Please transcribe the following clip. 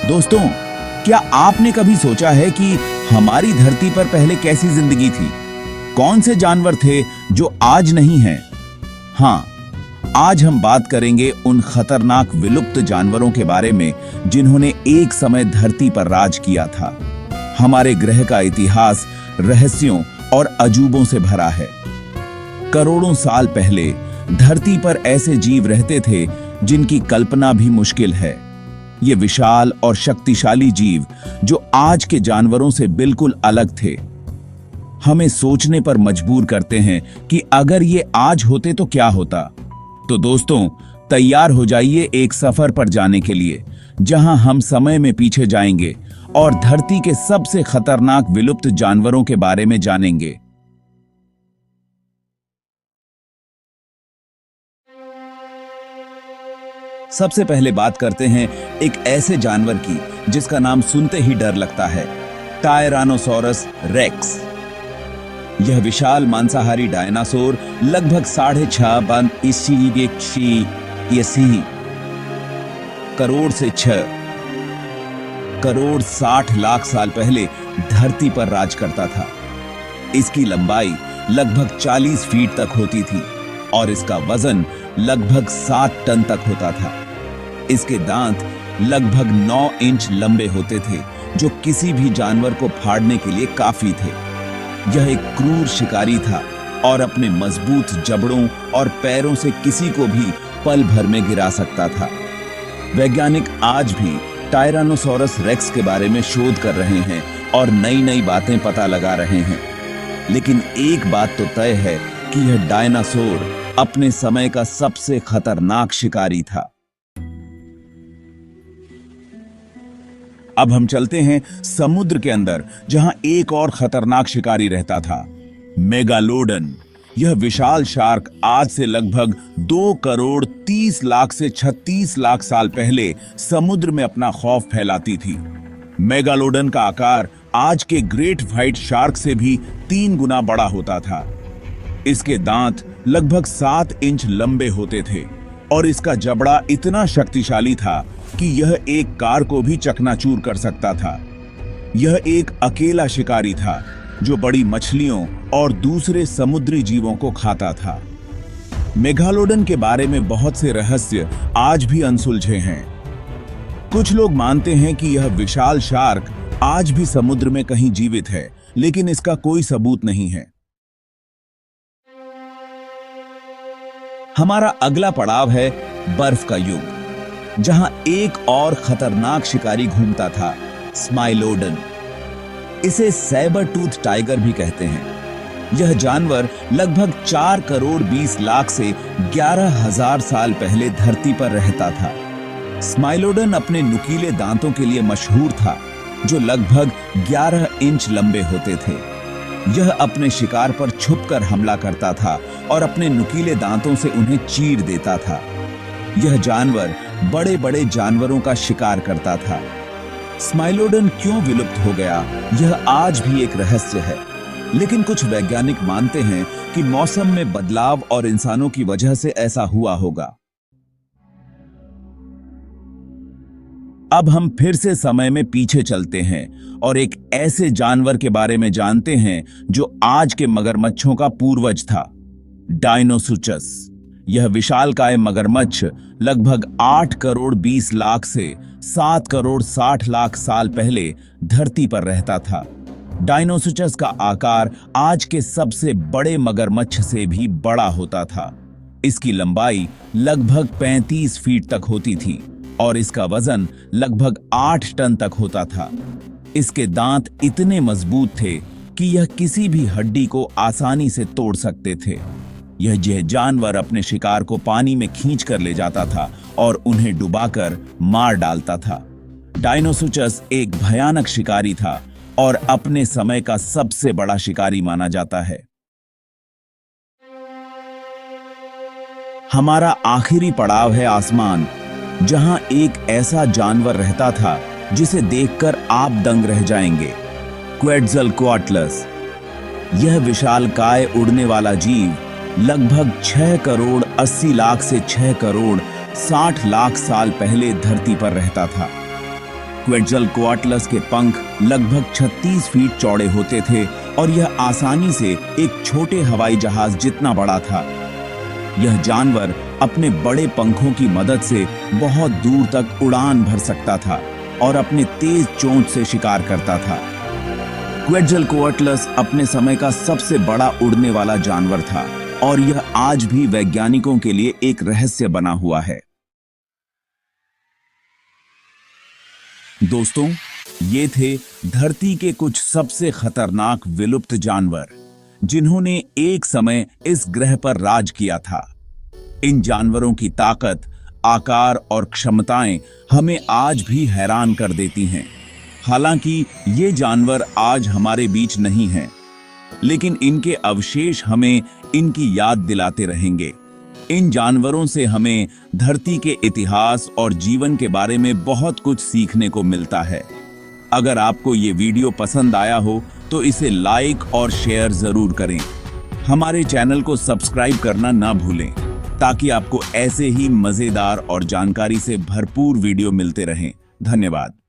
दोस्तों, क्या आपने कभी सोचा है कि हमारी धरती पर पहले कैसी जिंदगी थी? कौन से जानवर थे जो आज नहीं हैं? हाँ, आज हम बात करेंगे उन खतरनाक विलुप्त जानवरों के बारे में जिन्होंने एक समय धरती पर राज किया था। हमारे ग्रह का इतिहास रहस्यों और अजूबों से भरा है। करोड़ों साल पहले धरती पर ऐसे जीव रहते थे जिनकी कल्पना भी मुश्किल है। ये विशाल और शक्तिशाली जीव जो आज के जानवरों से बिल्कुल अलग थे, हमें सोचने पर मजबूर करते हैं कि अगर ये आज होते तो क्या होता। तो दोस्तों, तैयार हो जाइए एक सफर पर जाने के लिए, जहां हम समय में पीछे जाएंगे और धरती के सबसे खतरनाक विलुप्त जानवरों के बारे में जानेंगे। सबसे पहले बात करते हैं एक ऐसे जानवर की जिसका नाम सुनते ही डर लगता है, टायरानोसोरस रेक्स। यह विशाल मांसाहारी डायनासोर लगभग 6.5 करोड़ से 6 करोड़ 60 लाख साल पहले धरती पर राज करता था। इसकी लंबाई लगभग 40 फीट तक होती थी और इसका वजन लगभग 7 टन तक होता था। इसके दांत लगभग 9 इंच लंबे होते थे, जो किसी भी जानवर को फाड़ने के लिए काफी थे। यह एक क्रूर शिकारी था और अपने मजबूत जबड़ों और पैरों से किसी को भी पल भर में गिरा सकता था। वैज्ञानिक आज भी टायरानोसोरस रेक्स के बारे में शोध कर रहे हैं और नई नई बातें पता लगा रहे हैं। लेकिन एक बात तो तय है कि यह डायनासोर अपने समय का सबसे खतरनाक शिकारी था। अब हम चलते हैं समुद्र के अंदर, जहां एक और खतरनाक शिकारी रहता था, मेगालोडन। यह विशाल शार्क आज से लगभग 2 करोड़ 30 लाख से 36 लाख साल पहले समुद्र में अपना खौफ फैलाती थी। मेगालोडन का आकार आज के ग्रेट व्हाइट शार्क से भी 3 गुना बड़ा होता था। इसके दांत लगभग 7 इंच लंबे होते थे और इसका जबड़ा इतना शक्तिशाली था कि यह एक कार को भी चकनाचूर कर सकता था। यह एक अकेला शिकारी था जो बड़ी मछलियों और दूसरे समुद्री जीवों को खाता था। मेगालोडन के बारे में बहुत से रहस्य आज भी अनसुलझे हैं। कुछ लोग मानते हैं कि यह विशाल शार्क आज भी समुद्र में कहीं जीवित है, लेकिन इसका कोई सबूत नहीं है। हमारा अगला पड़ाव है बर्फ का युग, जहां एक और खतरनाक शिकारी घूमता था, स्माइलोडन। इसे सैबर टूथ टाइगर भी कहते हैं। यह जानवर लगभग 4 करोड़ 20 लाख से 11,000 साल पहले धरती पर रहता था। स्माइलोडन अपने नुकीले दांतों के लिए मशहूर था, जो लगभग 11 इंच लंबे होते थे। यह अपने शिकार पर छुपकर हमला करता था और अपने नुकीले दांतों से उन्हें चीर देता था। यह जानवर बड़े बड़े जानवरों का शिकार करता था। स्माइलोडन क्यों विलुप्त हो गया, यह आज भी एक रहस्य है, लेकिन कुछ वैज्ञानिक मानते हैं कि मौसम में बदलाव और इंसानों की वजह से ऐसा हुआ होगा। अब हम फिर से समय में पीछे चलते हैं और एक ऐसे जानवर के बारे में जानते हैं जो आज के मगरमच्छों का पूर्वज था, डायनोसुचस। यह विशालकाय मगरमच्छ लगभग 8 करोड़ 20 लाख से 7 करोड़ 60 लाख साल पहले धरती पर रहता था। डायनोसुचस का आकार आज के सबसे बड़े मगरमच्छ से भी बड़ा होता था। इसकी लंबाई लगभग 35 फीट तक होती थी और इसका वजन लगभग 8 टन तक होता था। इसके दांत इतने मजबूत थे कि यह किसी भी हड्डी को आसानी से तोड़ सकते थे। यह जानवर अपने शिकार को पानी में खींच कर ले जाता था और उन्हें डुबाकर मार डालता था। डायनोसुचस एक भयानक शिकारी था और अपने समय का सबसे बड़ा शिकारी माना जाता है। हमारा आखिरी पड़ाव है आसमान, जहां एक ऐसा जानवर रहता था जिसे देखकर आप दंग रह जाएंगे, क्वेट्ज़लकोअट्लस। यह विशालकाय उड़ने वाला जीव लगभग 6 करोड़ 80 लाख से 6 करोड़ 60 लाख साल पहले धरती पर रहता था। क्वेट्ज़लकोअट्लस के पंख लगभग 36 फीट चौड़े होते थे और यह आसानी से एक छोटे हवाई जहाज जितना बड़ा था। यह जानवर अपने बड़े पंखों की मदद से बहुत दूर तक उड़ान भर सकता था और अपने तेज चोंच से शिकार करता था। क्वेट्ज़लकोअट्लस अपने समय का सबसे बड़ा उड़ने वाला जानवर था और यह आज भी वैज्ञानिकों के लिए एक रहस्य बना हुआ है। दोस्तों, ये थे धरती के कुछ सबसे खतरनाक विलुप्त जानवर जिन्होंने एक समय इस ग्रह पर राज किया था। इन जानवरों की ताकत, आकार और क्षमताएं हमें आज भी हैरान कर देती हैं। हालांकि ये जानवर आज हमारे बीच नहीं हैं, लेकिन इनके अवशेष हमें इनकी याद दिलाते रहेंगे। इन जानवरों से हमें धरती के इतिहास और जीवन के बारे में बहुत कुछ सीखने को मिलता है। अगर आपको ये वीडियो पसंद आया हो तो इसे लाइक और शेयर जरूर करें। हमारे चैनल को सब्सक्राइब करना ना भूलें ताकि आपको ऐसे ही मजेदार और जानकारी से भरपूर वीडियो मिलते रहें। धन्यवाद।